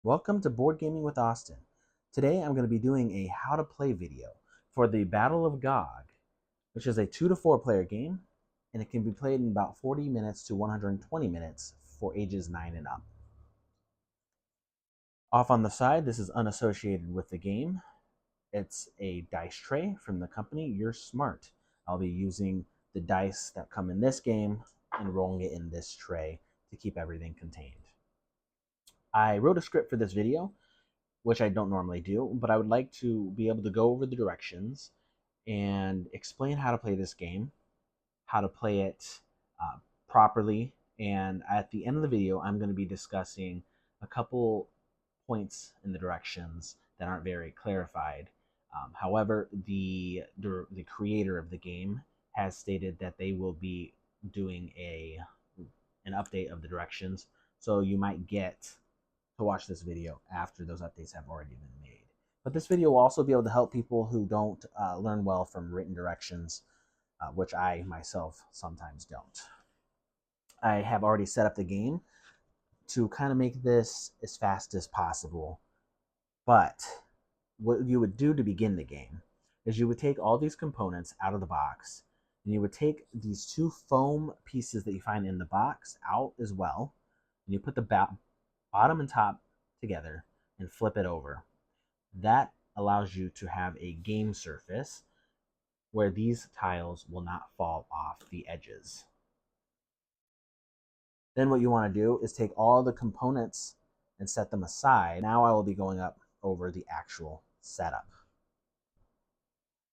Welcome to Board Gaming with Austin. Today I'm going to be doing a how to play video for the Battle of Gog, which is a 2 to 4 player game, and it can be played in about 40 minutes to 120 minutes for ages 9 and up. Off on the side, this is unassociated with the game. It's a dice tray from the company You're Smart. I'll be using the dice that come in this game and rolling it in this tray to keep everything contained. I wrote a script for this video, which I don't normally do, but I would like to be able to go over the directions and explain how to play this game, how to play it properly, and at the end of the video, I'm going to be discussing a couple points in the directions that aren't very clarified. However, the creator of the game has stated that they will be doing an update of the directions, so you might get to watch this video after those updates have already been made. But this video will also be able to help people who don't learn well from written directions, which I myself sometimes don't. I have already set up the game to kind of make this as fast as possible. But what you would do to begin the game is you would take all these components out of the box, and you would take these two foam pieces that you find in the box out as well, and you put the bottom and top together and flip it over. That allows you to have a game surface where these tiles will not fall off the edges. Then what you want to do is take all the components and set them aside. Now I will be going up over the actual setup.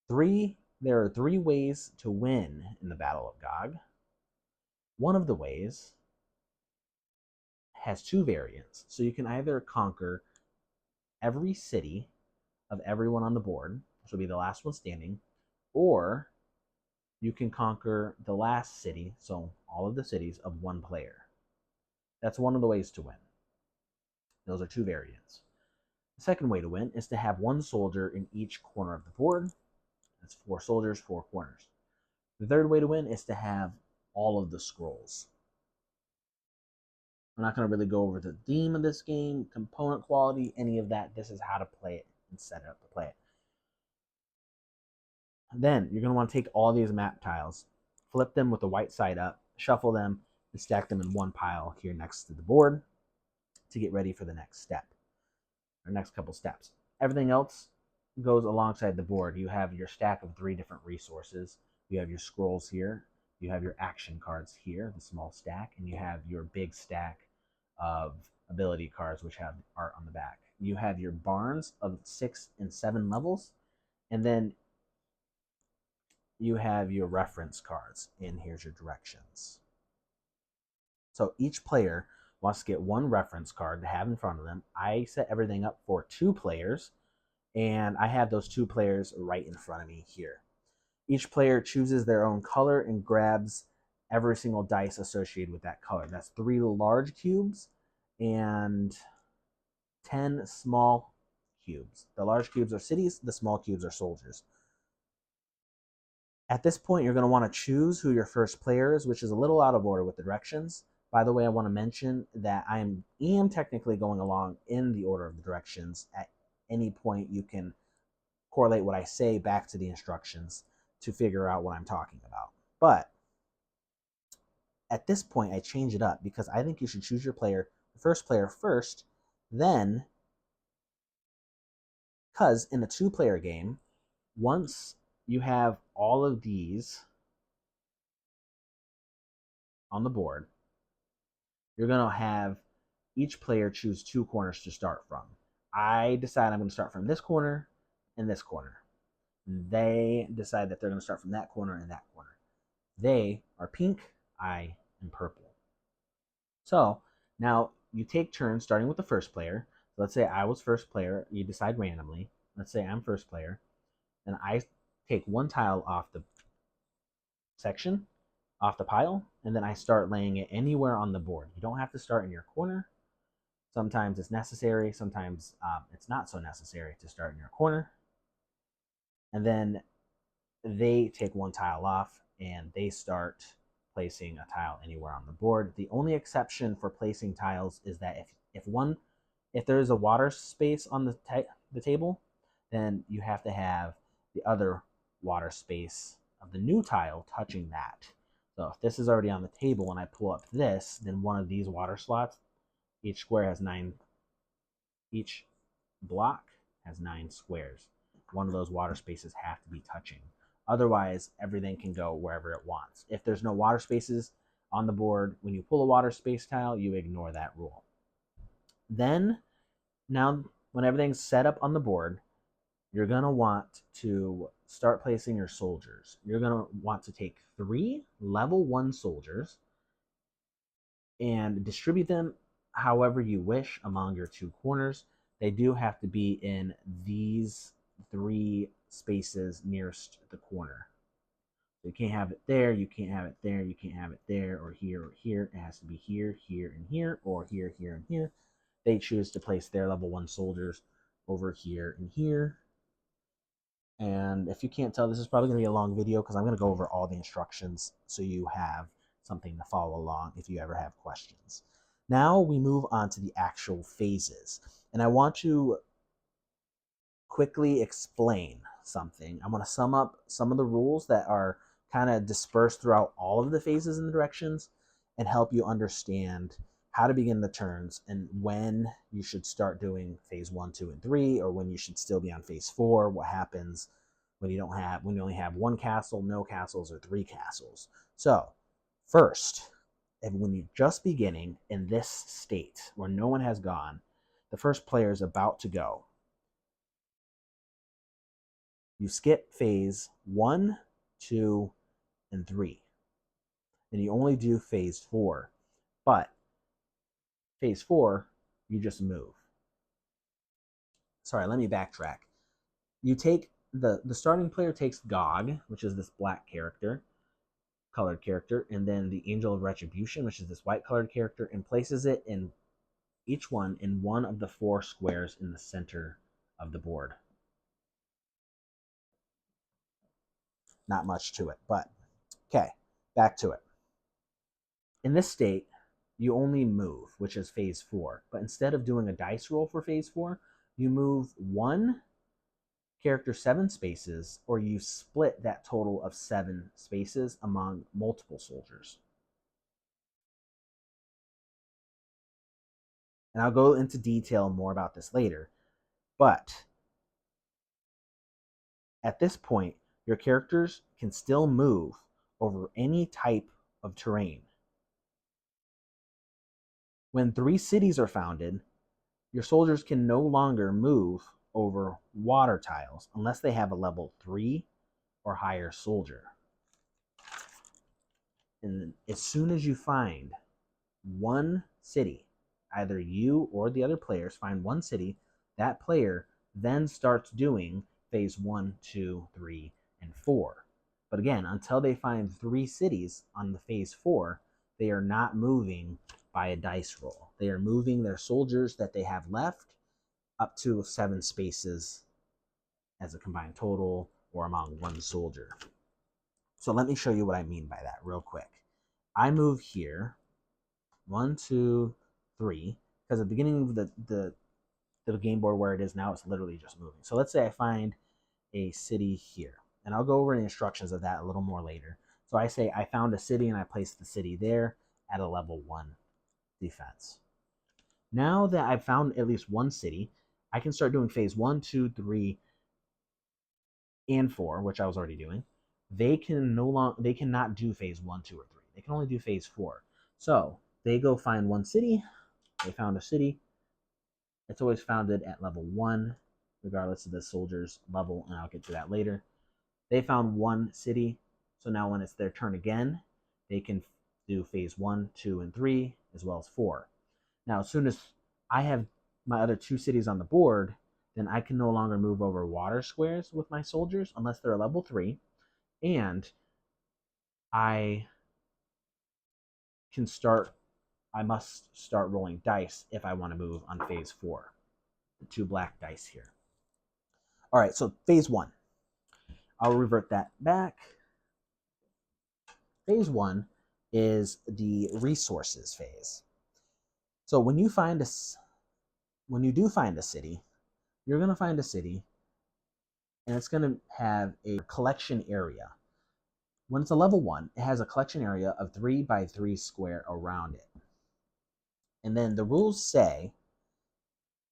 There are three ways to win in the Battle of Gog. One of the ways has two variants. So you can either conquer every city of everyone on the board, which will be the last one standing, or you can conquer the last city, so all of the cities of one player. That's one of the ways to win. Those are two variants. The second way to win is to have one soldier in each corner of the board. That's 4 soldiers, 4 corners. The third way to win is to have all of the scrolls. I'm not going to really go over the theme of this game, component quality, any of that. This is how to play it and set it up to play it. Then you're going to want to take all these map tiles, flip them with the white side up, shuffle them, and stack them in one pile here next to the board to get ready for the next step, or next couple steps. Everything else goes alongside the board. You have your stack of 3 different resources. You have your scrolls here. You have your action cards here, the small stack, and you have your big stack of ability cards, which have art on the back. You have your barns of 6 and 7 levels, and then you have your reference cards, and here's your directions. So each player wants to get one reference card to have in front of them. I set everything up for 2 players, and I have those 2 players right in front of me here. Each player chooses their own color and grabs every single dice associated with that color. That's 3 large cubes and 10 small cubes. The large cubes are cities, the small cubes are soldiers. At this point, you're going to want to choose who your first player is, which is a little out of order with the directions. By the way, I want to mention that I am technically going along in the order of the directions. At any point, you can correlate what I say back to the instructions to figure out what I'm talking about. But at this point, I change it up because I think you should choose your first player first, then, because in a 2-player game, once you have all of these on the board, you're going to have each player choose 2 corners to start from. I decide I'm going to start from this corner and this corner. They decide that they're going to start from that corner and that corner. They are pink, I am purple. So now you take turns starting with the first player. Let's say I was first player. You decide randomly. Let's say I'm first player. And I take 1 tile off the section, off the pile, and then I start laying it anywhere on the board. You don't have to start in your corner. Sometimes it's necessary. Sometimes it's not so necessary to start in your corner. And then they take 1 tile off and they start placing a tile anywhere on the board. The only exception for placing tiles is that if one If there is a water space on the table, then you have to have the other water space of the new tile touching that. So if this is already on the table and I pull up this, then one of these water slots, each square has 9, each block has 9 squares. One of those water spaces have to be touching. Otherwise, everything can go wherever it wants. If there's no water spaces on the board, when you pull a water space tile, you ignore that rule. Then, now when everything's set up on the board, you're going to want to start placing your soldiers. You're going to want to take 3 level 1 soldiers and distribute them however you wish among your 2 corners. They do have to be in these 3 spaces nearest the corner. So you can't have it there, you can't have it there, you can't have it there, or here, or here. It has to be here, here, and here, or here, here, and here. They choose to place their level 1 soldiers over here and here. And if you can't tell, this is probably going to be a long video because I'm going to go over all the instructions so you have something to follow along if you ever have questions. Now we move on to the actual phases. And I want to quickly explain something. I'm going to sum up some of the rules that are kind of dispersed throughout all of the phases and the directions and help you understand how to begin the turns and when you should start doing phase 1, 2, and 3, or when you should still be on phase 4, what happens when you only have 1 castle, no castles, or 3 castles. So first, when you're just beginning in this state where no one has gone, the first player is about to go. You skip phase 1, 2, and 3. And you only do phase 4. But phase 4, you just move. Sorry, let me backtrack. You take the starting player takes Gog, which is this black character, colored character, and then the Angel of Retribution, which is this white colored character, and places it in each one in one of the 4 squares in the center of the board. Not much to it, but okay, back to it. In this state, you only move, which is phase 4. But instead of doing a dice roll for phase 4, you move 1 character 7 spaces, or you split that total of 7 spaces among multiple soldiers. And I'll go into detail more about this later. But at this point, your characters can still move over any type of terrain. When 3 cities are founded, your soldiers can no longer move over water tiles unless they have a level 3 or higher soldier. And as soon as you find 1 city, either you or the other players find 1 city, that player then starts doing phase 1, 2, 3, and 4. But again, until they find 3 cities on the phase 4, they are not moving by a dice roll. They are moving their soldiers that they have left up to 7 spaces as a combined total or among 1 soldier. So let me show you what I mean by that real quick. I move here, 1, 2, 3, because at the beginning of the game board where it is now, it's literally just moving. So let's say I find a city here, and I'll go over the instructions of that a little more later. So I say I found a city and I place the city there at a level 1 defense. Now that I've found at least 1 city, I can start doing phase 1, 2, 3, and 4, which I was already doing. They cannot do phase 1, 2, or 3. They can only do phase 4. So they go find 1 city. They found a city. It's always founded at level 1, regardless of the soldier's level, and I'll get to that later. They found 1 city, so now when it's their turn again, they can do phase 1, 2, and 3, as well as 4. Now, as soon as I have my other 2 cities on the board, then I can no longer move over water squares with my soldiers unless they're level 3, and I must start rolling dice if I want to move on phase 4. The 2 black dice here. All right, so phase 1. I'll revert that back. Phase 1 is the resources phase. So when you find when you do find a city, you're going to find a city and it's going to have a collection area. When it's a level 1, it has a collection area of 3 by 3 square around it. And then the rules say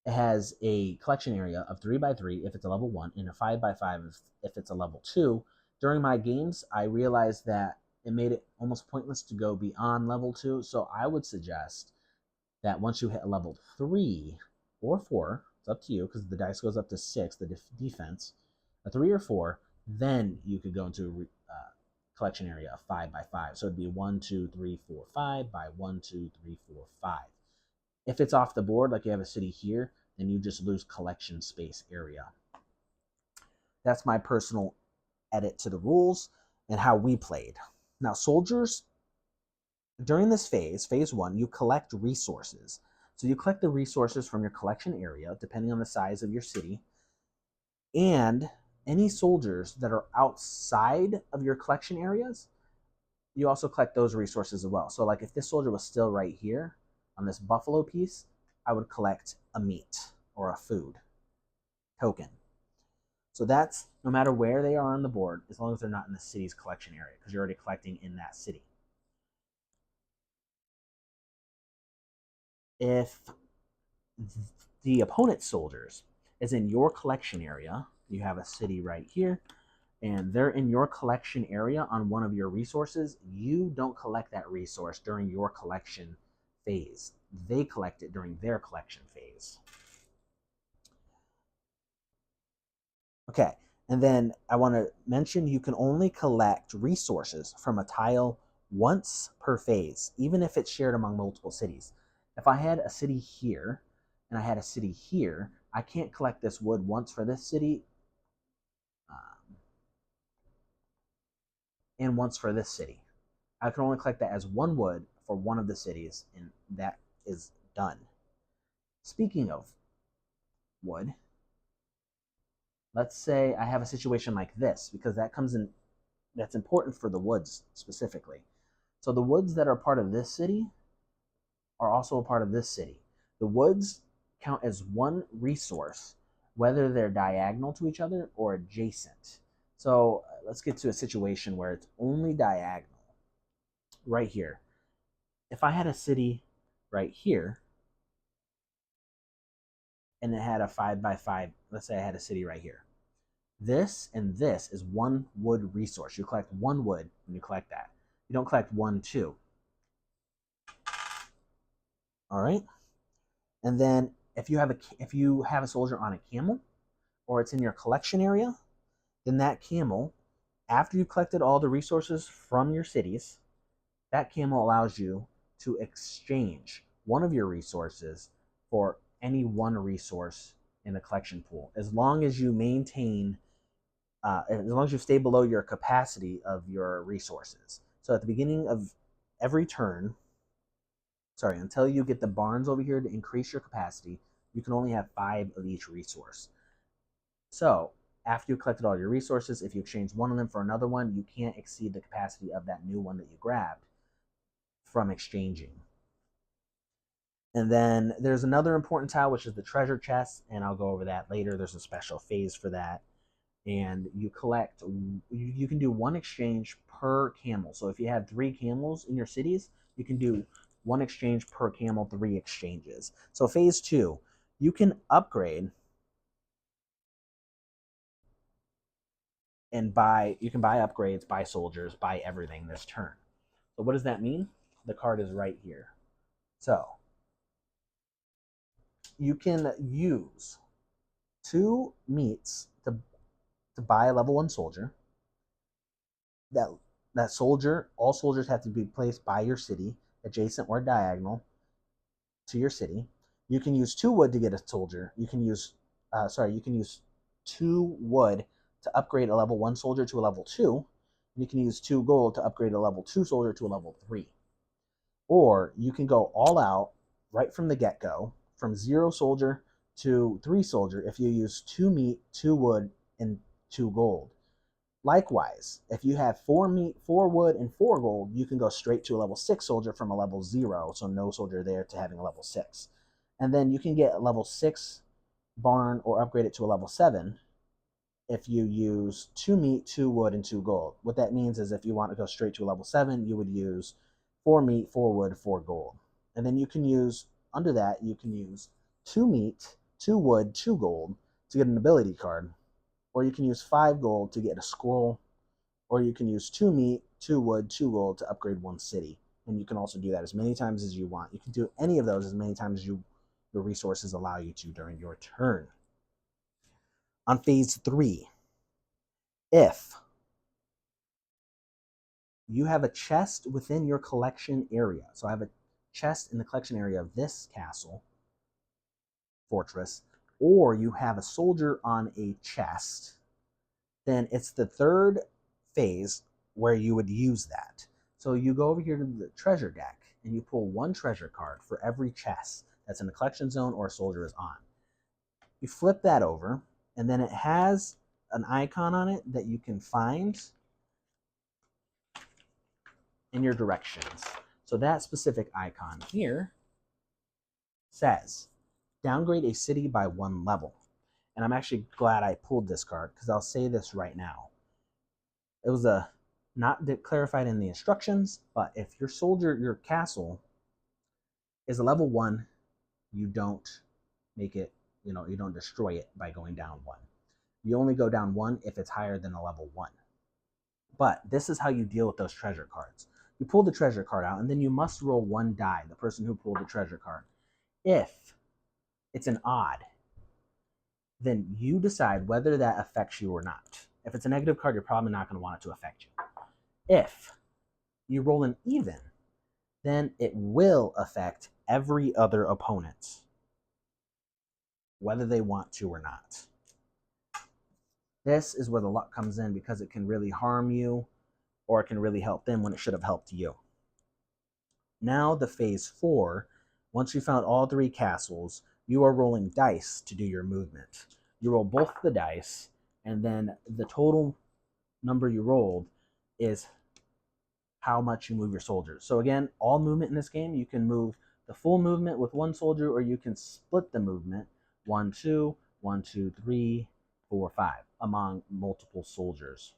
it has a collection area of 3 by 3 if it's a level 1 and a 5 by 5 if it's a level 2. During my games, I realized that it made it almost pointless to go beyond level 2, so I would suggest that once you hit a level 3 or 4, it's up to you because the dice goes up to 6, the defense, a 3 or 4, then you could go into collection area of 5 by 5. So it'd be 1, 2, 3, 4, 5 by 1, 2, 3, 4, 5. If it's off the board, like you have a city here, then you just lose collection space area. That's my personal edit to the rules and how we played. Now, soldiers, during this phase 1, you collect resources. So you collect the resources from your collection area, depending on the size of your city, and any soldiers that are outside of your collection areas, you also collect those resources as well. So like if this soldier was still right here on this buffalo piece, I would collect a meat or a food token. So that's no matter where they are on the board, as long as they're not in the city's collection area, because you're already collecting in that city. If the opponent's soldiers is in your collection area, you have a city right here, and they're in your collection area on one of your resources, you don't collect that resource during your collection phase. They collect it during their collection phase. Okay, and then I want to mention you can only collect resources from a tile once per phase, even if it's shared among multiple cities. If I had a city here and I had a city here, I can't collect this wood once for this city and once for this city. I can only collect that as one wood for one of the cities, and that is done. Speaking of wood, let's say I have a situation like this, because that's important for the woods specifically. So the woods that are part of this city are also a part of this city. The woods count as one resource, whether they're diagonal to each other or adjacent. So let's get to a situation where it's only diagonal. Right here. If I had a city right here, and it had a 5 by 5, let's say I had a city right here. This and this is one wood resource. You collect one wood when you collect that. You don't collect 1, 2. All right? And then if you have a soldier on a camel, or it's in your collection area, then that camel, after you've collected all the resources from your cities, that camel allows you to exchange one of your resources for any one resource in the collection pool, as long as you maintain, as long as you stay below your capacity of your resources. So at the beginning of every turn, until you get the barns over here to increase your capacity, you can only have 5 of each resource. So after you collected all your resources, if you exchange one of them for another one, you can't exceed the capacity of that new one that you grabbed from exchanging. And then there's another important tile, which is the treasure chest, and I'll go over that later. There's a special phase for that. And you can do one exchange per camel. So if you have 3 camels in your cities, you can do one exchange per camel, 3 exchanges. So phase 2, you can upgrade and you can buy upgrades, buy soldiers, buy everything this turn. So what does that mean? The card is right here. So you can use 2 meats to buy a level 1 soldier. That soldier, all soldiers have to be placed by your city, adjacent or diagonal to your city. You can use 2 wood to get a soldier. You can use 2 wood to upgrade a level 1 soldier to a level 2. And you can use 2 gold to upgrade a level 2 soldier to a level 3. Or you can go all out right from the get-go, from 0 soldier to 3 soldier, if you use 2 meat, 2 wood, and 2 gold. Likewise, if you have 4 meat, 4 wood, and 4 gold, you can go straight to a level 6 soldier from a level 0, so no soldier there, to having a level 6. And then you can get a level 6 barn or upgrade it to a level 7 if you use 2 meat, 2 wood, and 2 gold. What that means is if you want to go straight to a level 7, you would use 4 meat, 4 wood, 4 gold. And then you can use, under that, you can use 2 meat, 2 wood, 2 gold to get an ability card. Or you can use 5 gold to get a scroll. Or you can use 2 meat, 2 wood, 2 gold to upgrade 1 city. And you can also do that as many times as you want. You can do any of those as many times as your resources allow you to during your turn. On phase 3, if you have a chest within your collection area, so I have a chest in the collection area of this castle, fortress, or you have a soldier on a chest, then it's the third phase where you would use that. So you go over here to the treasure deck and you pull 1 treasure card for every chest that's in the collection zone or a soldier is on. You flip that over, and then it has an icon on it that you can find in your directions. So that specific icon here says, downgrade a city by 1 level. And I'm actually glad I pulled this card because I'll say this right now. It was not clarified in the instructions, but if your soldier, your castle is a level 1, you don't make it, you don't destroy it by going down 1. You only go down 1 if it's higher than a level 1. But this is how you deal with those treasure cards. You pull the treasure card out, and then you must roll 1 die, the person who pulled the treasure card. If it's an odd, then you decide whether that affects you or not. If it's a negative card, you're probably not going to want it to affect you. If you roll an even, then it will affect every other opponent, whether they want to or not. This is where the luck comes in because it can really harm you or it can really help them when it should have helped you. Now the phase 4, once you found all 3 castles, you are rolling dice to do your movement. You roll both the dice, and then the total number you rolled is how much you move your soldiers. So again, all movement in this game, you can move the full movement with 1 soldier, or you can split the movement 1, 2, 1, 2, 3, 4, 5 among multiple soldiers.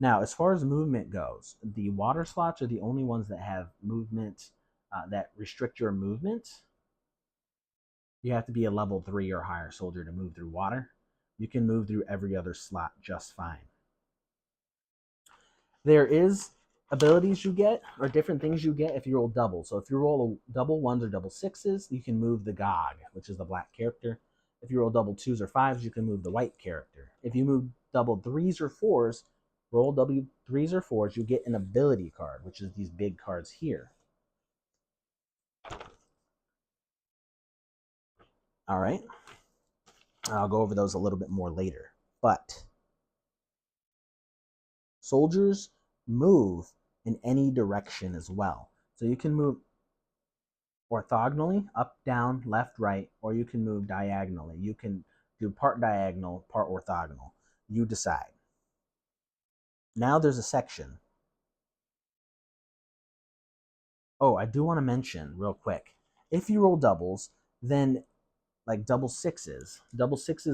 Now, as far as movement goes, the water slots are the only ones that have movement that restrict your movement. You have to be a level 3 or higher soldier to move through water. You can move through every other slot just fine. There is abilities you get or different things you get if you roll double. So if you roll double 1s or double 6s, you can move the Gog, which is the black character. If you roll double 2s or 5s, you can move the white character. If you move double 3s or 4s, roll double 3s or 4s, you get an ability card, which is these big cards here. All right. I'll go over those a little bit more later. But soldiers move in any direction as well. So you can move orthogonally, up, down, left, right, or you can move diagonally. You can do part diagonal, part orthogonal. You decide. Now there's a section. Oh, I do want to mention real quick. If you roll doubles, then like double 6s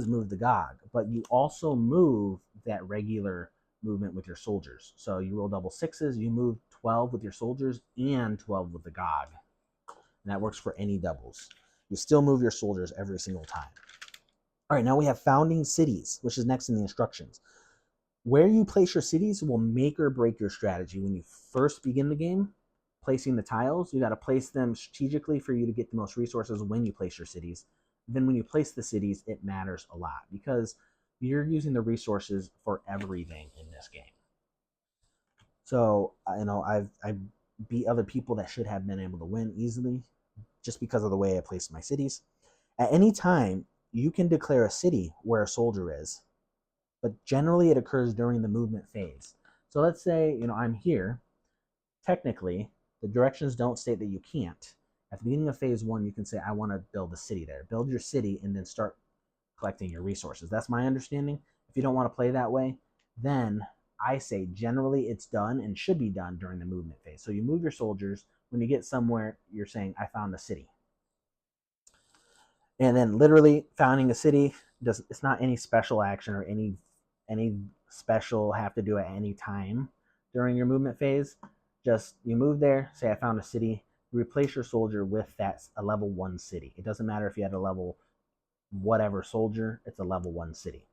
move the Gog, but you also move that regular movement with your soldiers. So you roll double 6s, you move 12 with your soldiers and 12 with the Gog. And that works for any doubles. You still move your soldiers every single time. All right, now we have founding cities, which is next in the instructions. Where you place your cities will make or break your strategy. When you first begin the game, placing the tiles, you got to place them strategically for you to get the most resources when you place your cities. Then when you place the cities, it matters a lot because you're using the resources for everything in this game. So, I beat other people that should have been able to win easily just because of the way I placed my cities. At any time, you can declare a city where a soldier is, but generally it occurs during the movement phase. So let's say, I'm here. Technically, the directions don't state that you can't. At the beginning of phase 1, you can say, I want to build a city there. Build your city and then start collecting your resources. That's my understanding. If you don't want to play that way, then I say generally it's done and should be done during the movement phase. So you move your soldiers. When you get somewhere, you're saying, I found a city. And then literally founding a city it's not any special action or any special have to do at any time during your movement phase. Just you move there, say I found a city, you replace your soldier with a level 1 city. It doesn't matter if you had a level whatever soldier, it's a level 1 city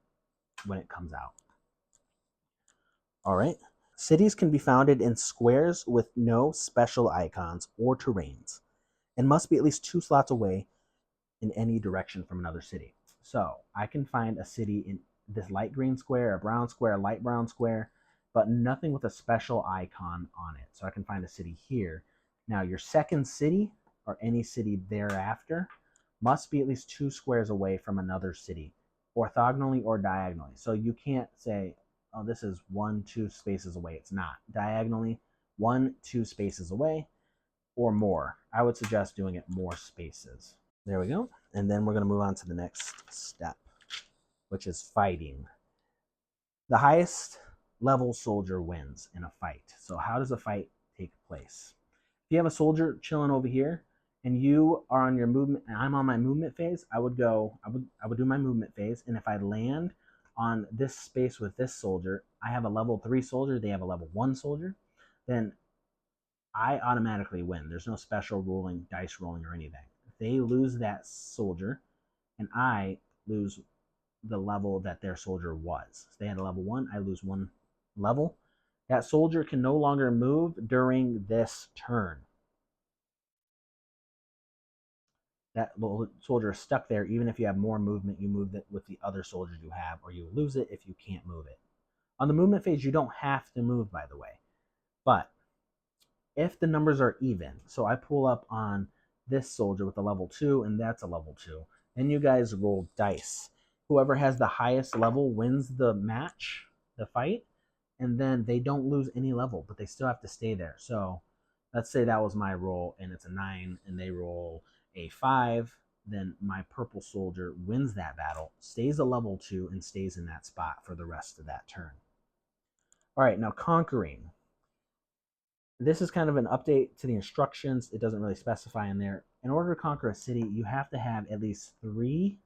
when it comes out. All right. Cities can be founded in squares with no special icons or terrains and must be at least 2 slots away in any direction from another city. So I can find a city in this light green square, a brown square, a light brown square, but nothing with a special icon on it. So I can find a city here. Now your second city or any city thereafter must be at least 2 squares away from another city, orthogonally or diagonally. So you can't say, oh, this is 1-2 spaces away. It's not. Diagonally, 1-2 spaces away or more. I would suggest doing it more spaces. There we go. And then we're going to move on to the next step, which is fighting. The highest level soldier wins in a fight. So how does a fight take place? If you have a soldier chilling over here and you are on your movement and I'm on my movement phase, I would do my movement phase. And if I land on this space with this soldier, I have a level 3 soldier, they have a level 1 soldier, then I automatically win. There's no special rolling, dice rolling or anything. They lose that soldier and I lose the level that their soldier was. So they had a level 1, I lose 1 level. That soldier can no longer move during this turn. That soldier is stuck there. Even if you have more movement, you move it with the other soldiers you have, or you lose it if you can't move it. On the movement phase, you don't have to move, by the way. But if the numbers are even, so I pull up on this soldier with a level 2 and that's a level 2, then you guys roll dice. Whoever has the highest level wins the match, the fight, and then they don't lose any level, but they still have to stay there. So let's say that was my roll and it's a 9 and they roll a 5, then my purple soldier wins that battle, stays a level 2, and stays in that spot for the rest of that turn. All right, now conquering. This is kind of an update to the instructions. It doesn't really specify in there. In order to conquer a city, you have to have at least 3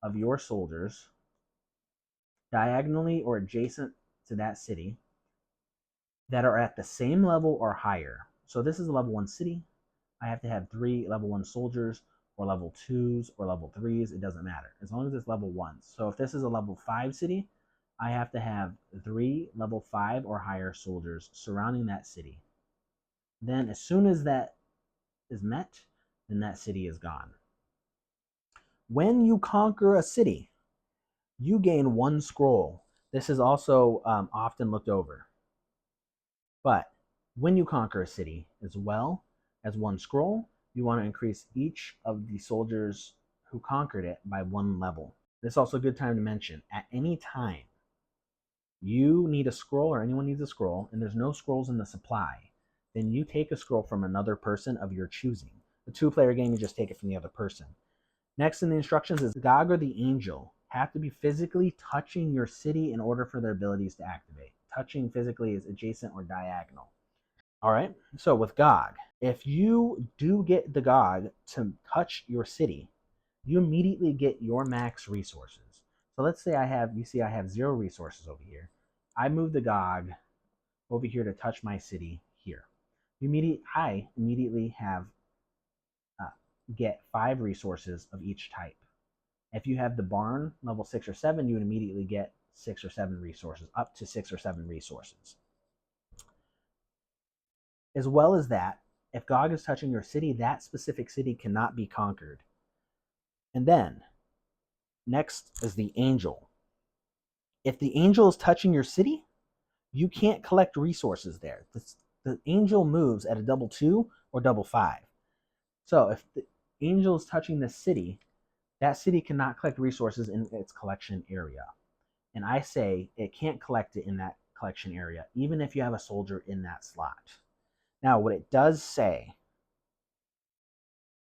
of your soldiers diagonally or adjacent to that city that are at the same level or higher. So this is a level 1 city. I have to have 3 level 1 soldiers or level 2s or level 3s. It doesn't matter as long as it's level 1s. So if this is a level 5 city, I have to have 3 level 5 or higher soldiers surrounding that city. Then as soon as that is met, then that city is gone. When you conquer a city, you gain 1 scroll. This is also often looked over. But when you conquer a city, as well as 1 scroll, you want to increase each of the soldiers who conquered it by 1 level. This is also a good time to mention, at any time you need a scroll or anyone needs a scroll and there's no scrolls in the supply, then you take a scroll from another person of your choosing. The 2-player game, you just take it from the other person. Next in the instructions is Gog or the Angel have to be physically touching your city in order for their abilities to activate. Touching physically is adjacent or diagonal. All right, so with Gog, if you do get the Gog to touch your city, you immediately get your max resources. So let's say you see I have 0 resources over here. I move the Gog over here to touch my city here. I immediately get 5 resources of each type. If you have the barn level 6 or 7, you would immediately get 6 or 7 resources, up to 6 or 7 resources. As well as that, if Gog is touching your city, that specific city cannot be conquered. And then, next is the Angel. If the Angel is touching your city, you can't collect resources there. The Angel moves at a double 2 or double 5. So if the Angel is touching the city, that city cannot collect resources in its collection area. And I say it can't collect it in that collection area, even if you have a soldier in that slot. Now, what it does say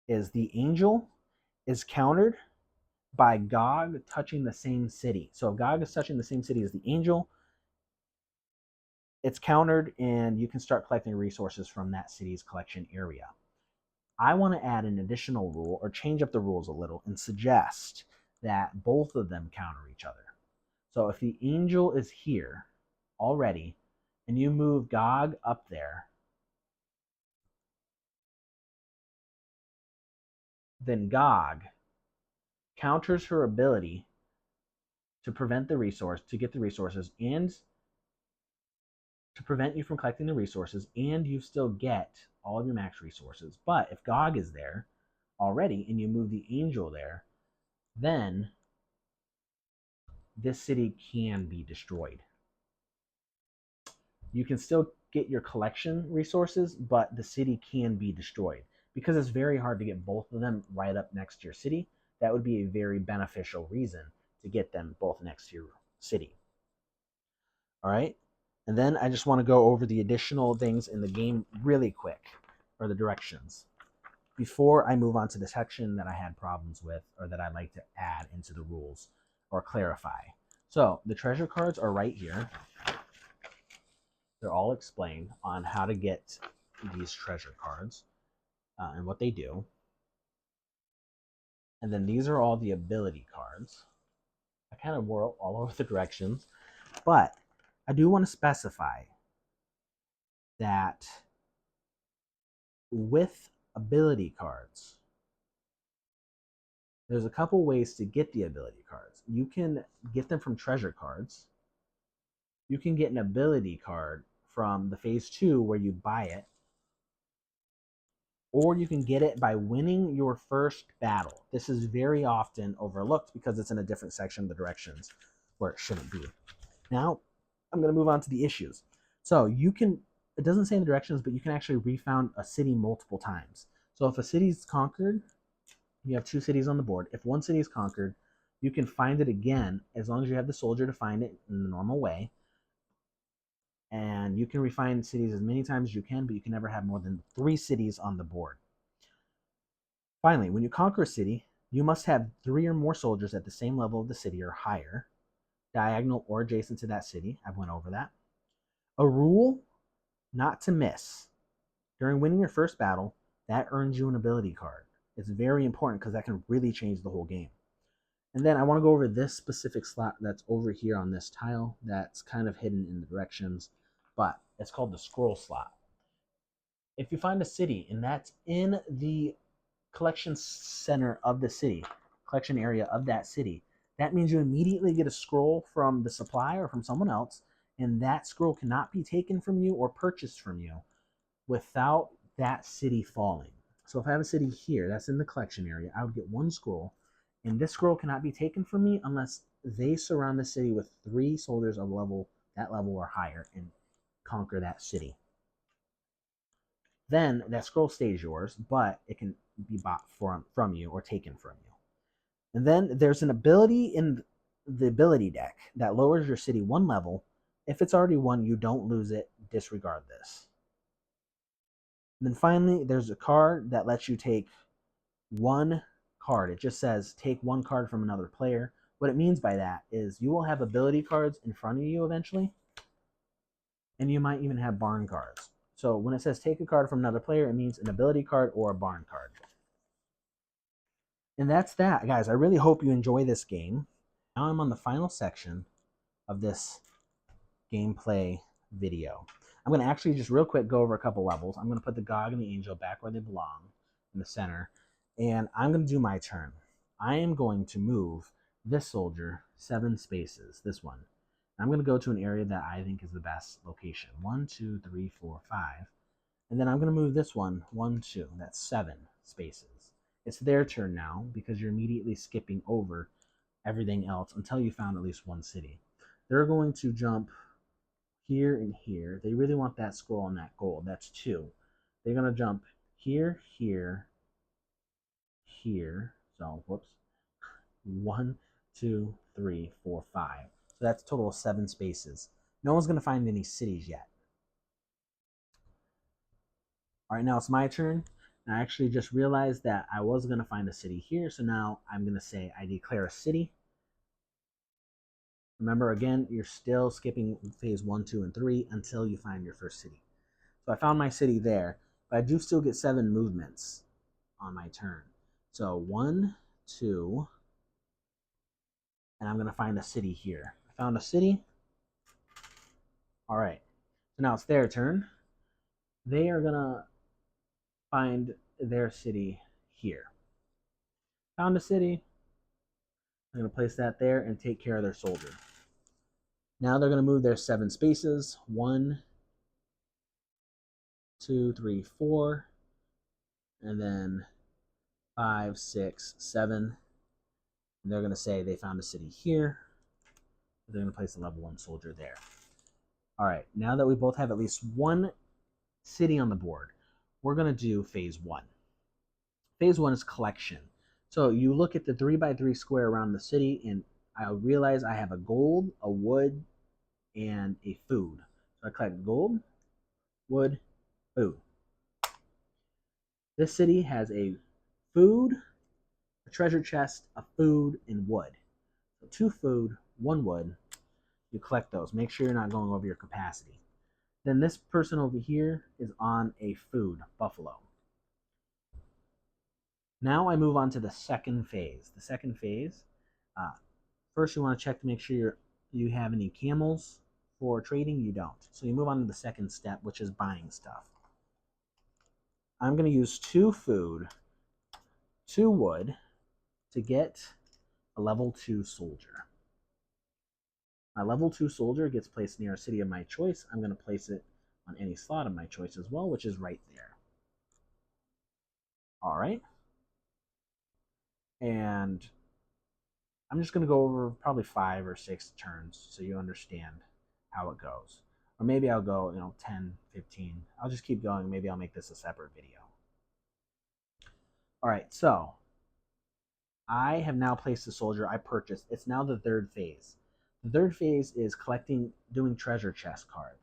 is the Angel is countered by Gog touching the same city. So if Gog is touching the same city as the Angel, it's countered and you can start collecting resources from that city's collection area. I want to add an additional rule or change up the rules a little and suggest that both of them counter each other. So if the angel is here already and you move Gog up there, then Gog counters her ability to prevent the resource, to get the resources, and to prevent you from collecting the resources, and you still get all of your max resources. But if Gog is there already and you move the angel there, then this city can be destroyed. You can still get your collection resources, but the city can be destroyed. Because it's very hard to get both of them right up next to your city, that would be a very beneficial reason to get them both next to your city. All right? And then I just want to go over the additional things in the game really quick, or the directions, before I move on to the section that I had problems with or that I'd like to add into the rules or clarify. So the treasure cards are right here. They're all explained on how to get these treasure cards and what they do. And then these are all the ability cards. I kind of whirl all over the directions, but I do want to specify that with ability cards, there's a couple ways to get the ability cards. You can get them from treasure cards. You can get an ability card from the phase 2 where you buy it, or you can get it by winning your first battle. This is very often overlooked because it's in a different section of the directions where it shouldn't be. Now, I'm going to move on to the issues. So you can, it doesn't say in the directions, but you can actually refound a city multiple times. So if a city's conquered, you have 2 cities on the board. If one city is conquered, you can find it again as long as you have the soldier to find it in the normal way. And you can refine cities as many times as you can, but you can never have more than 3 cities on the board. Finally, when you conquer a city, you must have 3 or more soldiers at the same level of the city or higher, diagonal or adjacent to that city. I've went over that. A rule not to miss. During winning your first battle, that earns you an ability card. It's very important because that can really change the whole game. And then I want to go over this specific slot that's over here on this tile that's kind of hidden in the directions, but it's called the scroll slot. If you find a city and that's in the collection center of the city, collection area of that city, that means you immediately get a scroll from the supply or from someone else, and that scroll cannot be taken from you or purchased from you without that city falling. So if I have a city here that's in the collection area, I would get 1 scroll, and this scroll cannot be taken from me unless they surround the city with 3 soldiers of that level or higher and conquer that city. Then that scroll stays yours, but it can be bought from you or taken from you. And then there's an ability in the ability deck that lowers your city 1 level. If it's already 1, you don't lose it. Disregard this. And then finally, there's a card that lets you take 1 card. It just says take 1 card from another player. What it means by that is you will have ability cards in front of you eventually, and you might even have barn cards. So when it says take a card from another player, it means an ability card or a barn card. And that's that, guys. I really hope you enjoy this game. Now I'm on the final section of this gameplay video. I'm going to actually just real quick go over a couple levels. I'm going to put the Gog and the Angel back where they belong in the center, and I'm going to do my turn. I am going to move this soldier 7 spaces, this one. I'm going to go to an area that I think is the best location. 1, 2, 3, 4, 5. And then I'm going to move this one 1, 2. That's 7 spaces. It's their turn now because you're immediately skipping over everything else until you found at least 1 city. They're going to jump here and here. They really want that scroll and that gold. That's 2. They're going to jump here, here, here. So, whoops. 1, 2, 3, 4, 5. So that's a total of 7 spaces. No one's going to find any cities yet. All right, now it's my turn. I actually just realized that I was going to find a city here. So now I'm going to say I declare a city. Remember, again, you're still skipping phase 1, 2, and 3 until you find your first city. So I found my city there, but I do still get 7 movements. on my turn. So 1, 2, and I'm going to find a city here. I found a city. All right. So now it's their turn. They are going to find their city here. Found a city. I'm going to place that there and take care of their soldier. Now they're going to move their 7 spaces. 1, 2, 3, 4, and then 5, 6, 7. And they're going to say they found a city here. They're going to place a level 1 soldier there. All right, now that we both have at least one city on the board, we're going to do phase 1. Phase 1 is collection. So you look at the 3x3 square around the city, and I realize I have a gold, a wood, and a food. So I collect gold, wood, food. This city has a food, a treasure chest, a food, and wood. So 2 food, 1 wood. You collect those. Make sure you're not going over your capacity. Then this person over here is on a food, buffalo. Now I move on to the second phase. The second phase, first you want to check to make sure you have any camels for trading. You don't. So you move on to the second step, which is buying stuff. I'm going to use 2 food, 2 wood to get a level 2 soldier. My level 2 soldier gets placed near a city of my choice. I'm going to place it on any slot of my choice as well, which is right there. All right. And I'm just going to go over probably 5 or 6 turns so you understand how it goes. Or maybe I'll go, 10, 15. I'll just keep going. Maybe I'll make this a separate video. All right, so I have now placed the soldier I purchased. It's now the 3rd phase. The 3rd phase is doing treasure chest cards.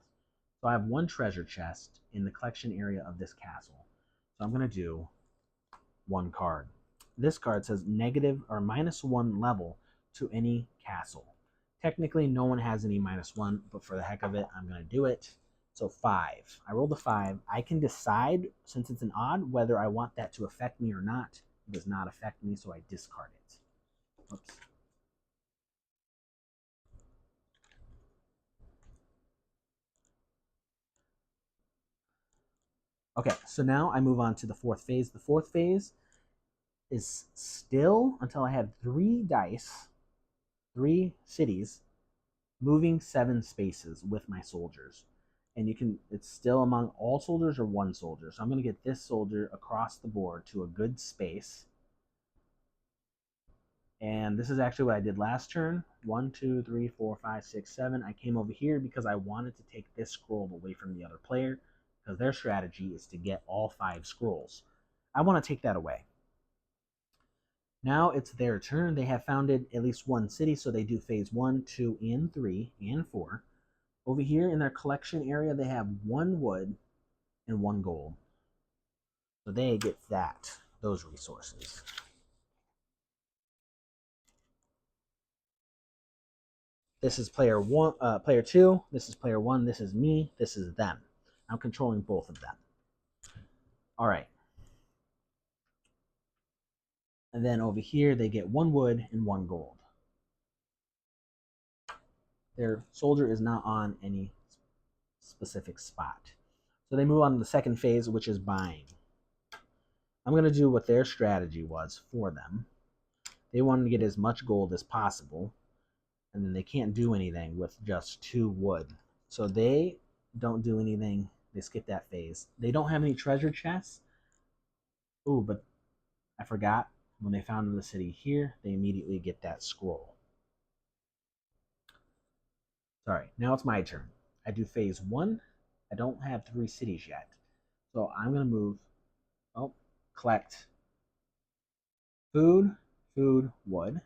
So I have 1 treasure chest in the collection area of this castle. So I'm going to do 1 card. This card says negative or -1 level to any castle. Technically, no one has any -1, but for the heck of it, I'm going to do it. So 5. I rolled a 5. I can decide, since it's an odd, whether I want that to affect me or not. It does not affect me, so I discard it. Oops. Okay, so now I move on to the 4th phase. The 4th phase is still until I have 3 dice, 3 cities, moving 7 spaces with my soldiers. And it's still among all soldiers or 1 soldier. So I'm going to get this soldier across the board to a good space. And this is actually what I did last turn. 1, 2, 3, 4, 5, 6, 7. I came over here because I wanted to take this scroll away from the other player, because their strategy is to get all 5 scrolls. I want to take that away. Now it's their turn. They have founded at least 1 city, so they do phase 1, 2, and 3, and 4. Over here in their collection area, they have 1 wood and 1 gold. So they get those resources. This is player 2. This is player 1. This is me. This is them. I'm controlling both of them. All right. And then over here, they get 1 wood and 1 gold. Their soldier is not on any specific spot. So they move on to the second phase, which is buying. I'm going to do what their strategy was for them. They wanted to get as much gold as possible, and then they can't do anything with just 2 wood. So they don't do anything. They skip that phase. They don't have any treasure chests. Ooh, but I forgot. When they found the city here, they immediately get that scroll. Sorry, now it's my turn. I do phase 1. I don't have 3 cities yet. So I'm going to move, collect food, wood.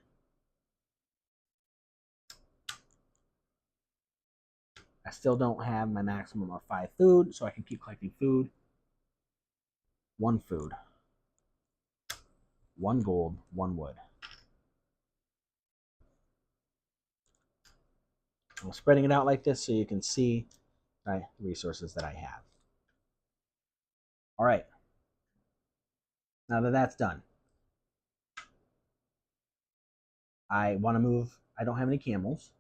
I still don't have my maximum of 5 food, so I can keep collecting food. 1 food. 1 gold, 1 wood. I'm spreading it out like this so you can see the resources that I have. All right. Now that that's done, I want to move. I don't have any camels,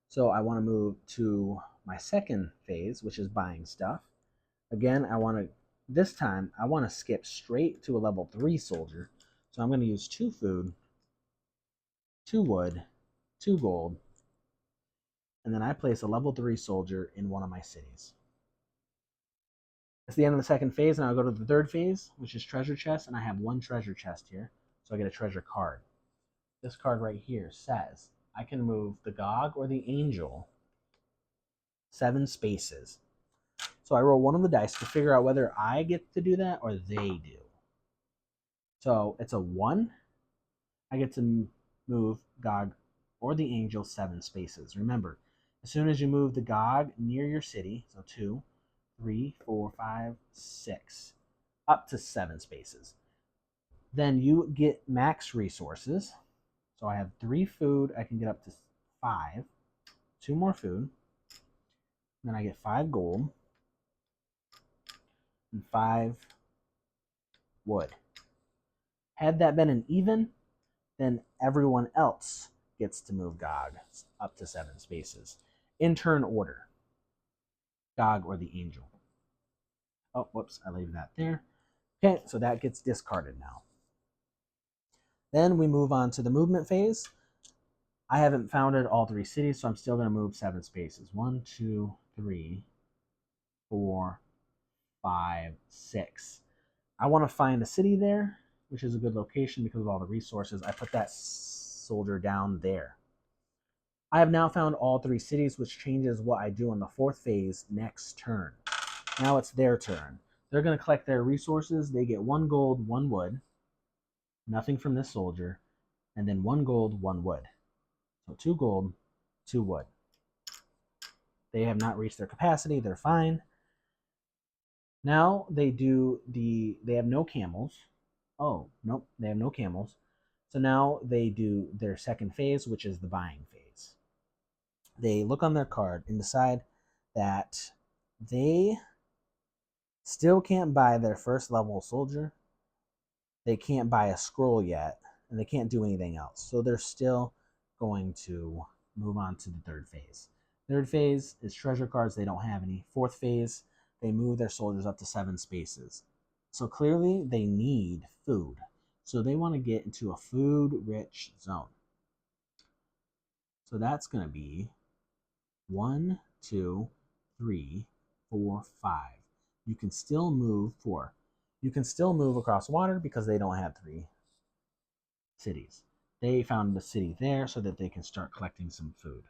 so I want to move to my second phase, which is buying stuff. Again, this time, I want to skip straight to a level 3 soldier. So I'm going to use 2 food, 2 wood, 2 gold, and then I place a level 3 soldier in one of my cities. It's the end of the second phase, and I'll go to the third phase, which is treasure chest, and I have 1 treasure chest here, so I get a treasure card. This card right here says I can move the Gog or the Angel 7 spaces. So I roll one of the dice to figure out whether I get to do that or they do. So it's a 1. I get to move Gog or the Angel 7 spaces. Remember, as soon as you move the Gog near your city, so 2, 3, 4, 5, 6, up to 7 spaces, then you get max resources. So I have 3 food. I can get up to 5. 2 more food. Then I get 5 gold and 5 wood. Had that been an even, then everyone else gets to move Gog up to 7 spaces. In turn order. Gog or the Angel. Oh, whoops, I leave that there. Okay, so that gets discarded now. Then we move on to the movement phase. I haven't founded all 3 cities, so I'm still going to move 7 spaces. 1, 2, 3, 4, 5, 6. I want to find a city there, which is a good location because of all the resources. I put that soldier down there. I have now found all 3 cities, which changes what I do in the 4th phase next turn. Now it's their turn. They're going to collect their resources. They get 1 gold, 1 wood. Nothing from this soldier. And then 1 gold, 1 wood. So 2 gold, 2 wood. They have not reached their capacity. They're fine. Now they have no camels. Oh, nope, they have no camels. So now they do their second phase, which is the buying phase. They look on their card and decide that they still can't buy their first level soldier. They can't buy a scroll yet, and they can't do anything else. So they're still going to move on to the third phase. Third phase is treasure cards. They don't have any. Fourth phase, they move their soldiers up to 7 spaces. So clearly they need food. So they want to get into a food-rich zone. So that's going to be 1, 2, 3, 4, 5. You can still move 4. You can still move across water because they don't have 3 cities. They found the city there so that they can start collecting some food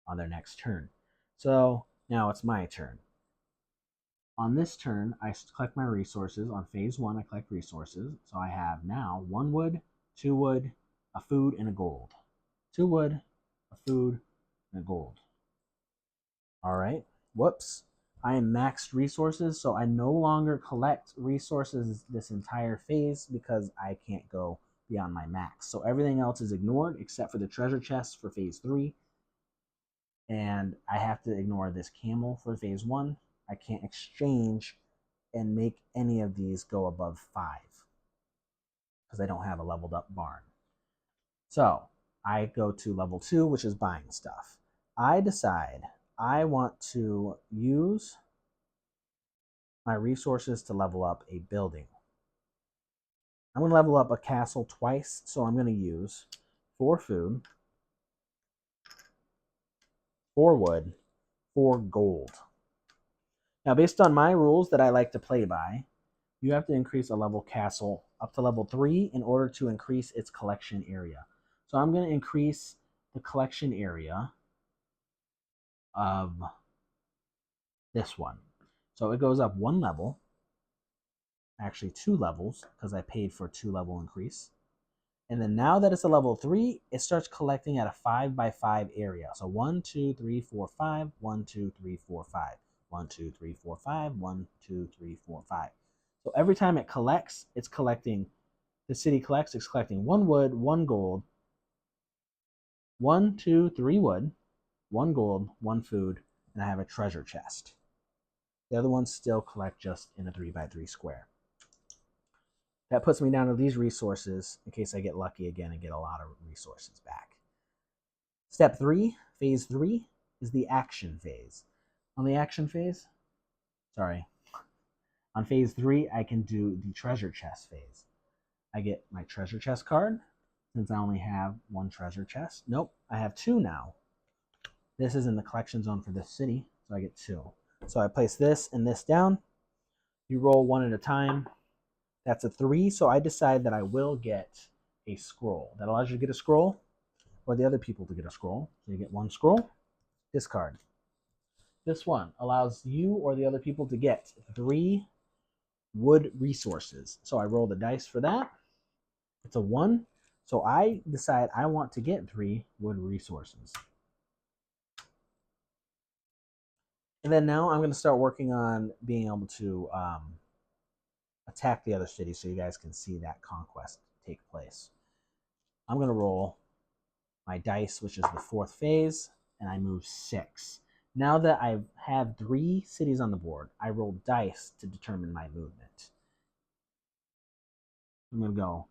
on their next turn. So now it's my turn. On this turn, I collect my resources. On phase 1, I collect resources. So I have now 1 wood, 2 wood, a food, and a gold. 2 wood, a food, and a gold. All right. Whoops. I am maxed resources, so I no longer collect resources this entire phase because I can't go beyond my max. So everything else is ignored except for the treasure chest for phase 3. And I have to ignore this camel for phase 1. I can't exchange and make any of these go above 5 because I don't have a leveled up barn. So I go to level 2, which is buying stuff. I decide I want to use my resources to level up a building. I'm going to level up a castle twice, so I'm going to use 4 food, 4 wood, 4 gold. Now, based on my rules that I like to play by, you have to increase a level castle up to level 3 in order to increase its collection area. So I'm going to increase the collection area of this one. So it goes up 1 level, actually 2 levels, because I paid for a 2 level increase. And then now that it's a level 3, it starts collecting at a 5 by 5 area. So 1, 2, 3, 4, 5, 1, 2, 3, 4, 5. 1, 2, 3, 4, 5, 1, 2, 3, 4, 5. So every time it collects, it's collecting, the city collects, it's collecting 1 wood, 1 gold, 1, 2, 3 wood, 1 gold, 1 food, and I have a treasure chest. The other ones still collect just in a 3 by 3 square. That puts me down to these resources in case I get lucky again and get a lot of resources back. Step 3, phase 3, is the action phase. On the action phase, on phase 3, I can do the treasure chest phase. I get my treasure chest card, since I only have one treasure chest. Nope, I have 2 now. This is in the collection zone for this city, so I get 2. So I place this and this down. You roll 1 at a time. That's a 3, so I decide that I will get a scroll. That allows you to get a scroll, or the other people to get a scroll. So you get 1 scroll, discard. This one allows you or the other people to get 3 wood resources. So I roll the dice for that. It's a 1, so I decide I want to get 3 wood resources. And then now I'm going to start working on being able to attack the other city so you guys can see that conquest take place. I'm going to roll my dice, which is the 4th phase, and I move 6. Now that I have 3 cities on the board, I roll dice to determine my movement. I'm going to go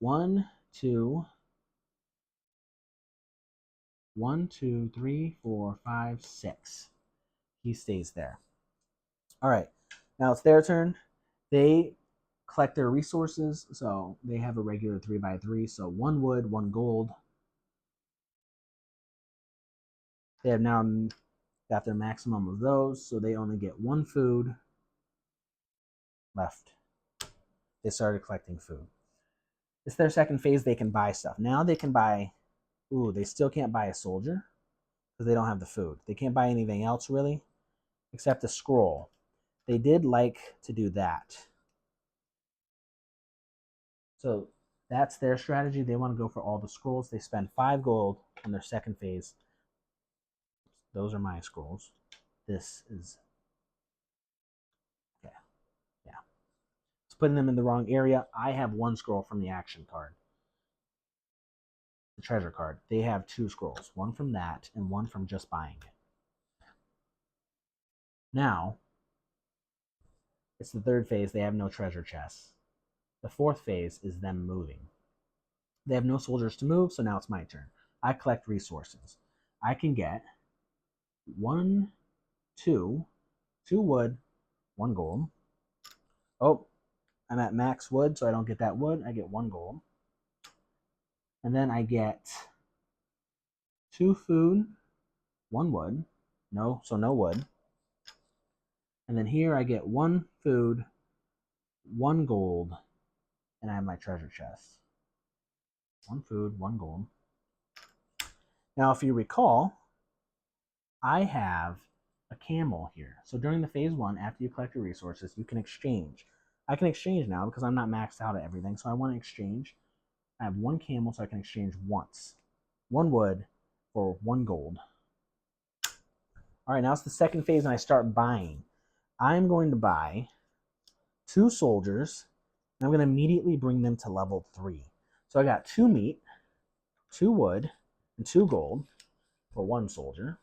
1, 2, 3, 4, 5, 6. He stays there. All right, now it's their turn. They collect their resources, so they have a regular 3x3, so 1 wood, 1 gold. They have now got their maximum of those, so they only get 1 food left. They started collecting food. It's their second phase. They can buy stuff. Now they can buy, they still can't buy a soldier because they don't have the food. They can't buy anything else really except a scroll. They did like to do that. So that's their strategy. They want to go for all the scrolls. They spend 5 gold on their second phase. Those are my scrolls. This is, yeah. It's putting them in the wrong area. I have 1 scroll from the action card. The treasure card. They have 2 scrolls. 1 from that and 1 from just buying it. Now, it's the 3rd phase. They have no treasure chests. The 4th phase is them moving. They have no soldiers to move, so now it's my turn. I collect resources. I can get 1, 2 wood, 1 gold. Oh, I'm at max wood, so I don't get that wood. I get 1 gold. And then I get 2 food, 1 wood. No wood. And then here I get 1 food, 1 gold, and I have my treasure chest. 1 food, 1 gold. Now, if you recall, I have a camel here. So during the phase 1, after you collect your resources, you can exchange. I can exchange now because I'm not maxed out at everything, so I want to exchange. I have 1 camel, so I can exchange once. 1 wood for 1 gold. All right, now it's the second phase, and I start buying. I'm going to buy 2 soldiers, and I'm going to immediately bring them to level 3. So I got 2 meat, 2 wood, and 2 gold for 1 soldier.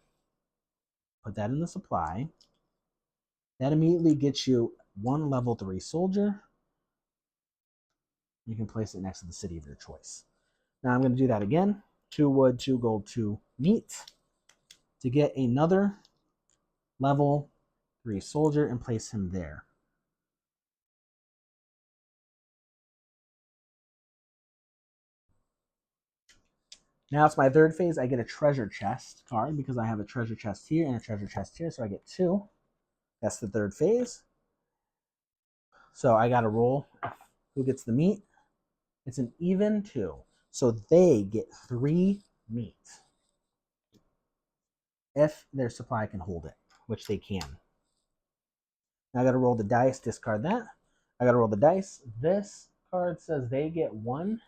Put that in the supply. That immediately gets you 1 level 3 soldier. You can place it next to the city of your choice. Now I'm going to do that again. 2 wood, 2 gold, 2 meat to get another level 3 soldier and place him there. Now it's my 3rd phase. I get a treasure chest card because I have a treasure chest here and a treasure chest here, so I get 2. That's the 3rd phase. So I got to roll who gets the meat. It's an even 2. So they get 3 meat if their supply can hold it, which they can. Now I got to roll the dice, discard that. I got to roll the dice. This card says they get 1,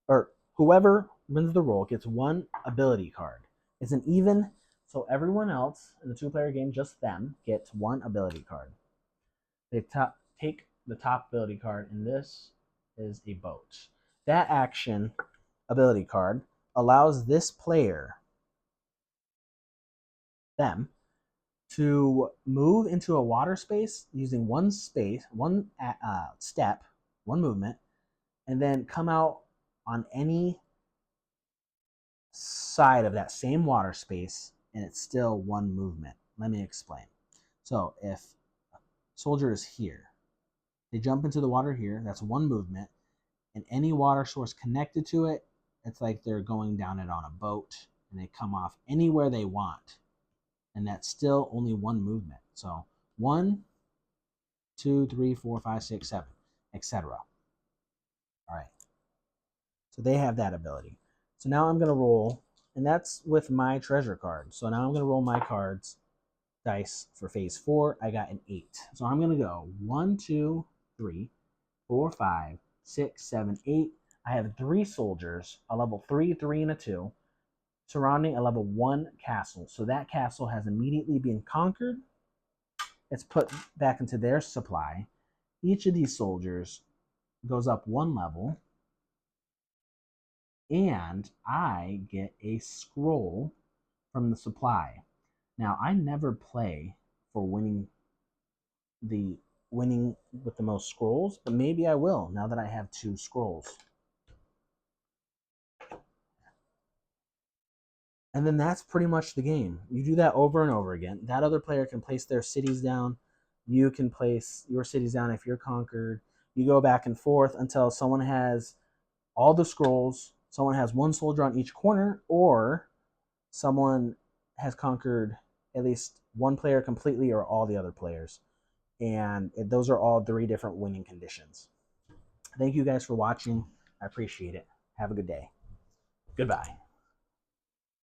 or whoever wins the roll gets 1 ability card. It's an even, so everyone else in the 2-player game, just them, gets 1 ability card. They take the top ability card, and this is a boat. That action ability card allows this player, them, to move into a water space using one step one movement, and then come out on any side of that same water space, and it's still one movement. Let me explain. So if soldier is here, they jump into the water here, that's one movement, and any water source connected to it, it's like they're going down it on a boat, and they come off anywhere they want, and that's still only one movement. So 1, 2, 3, 4, 5, 6, 7, etc. All right. So they have that ability. So now I'm going to roll, and that's with my treasure card. So now I'm going to roll my cards, dice for phase 4. I got an 8. So I'm going to go 1, 2, 3, 4, 5, 6, 7, 8. I have 3 soldiers, a level 3, 3, and a 2, surrounding a level 1 castle. So that castle has immediately been conquered. It's put back into their supply. Each of these soldiers goes up 1 level, and I get a scroll from the supply. Now, I never play for winning with the most scrolls, but maybe I will now that I have 2 scrolls. And then that's pretty much the game. You do that over and over again. That other player can place their cities down. You can place your cities down if you're conquered. You go back and forth until someone has all the scrolls, someone has 1 soldier on each corner, or someone has conquered at least 1 player completely or all the other players. And those are all 3 different winning conditions. Thank you guys for watching. I appreciate it. Have a good day. Goodbye.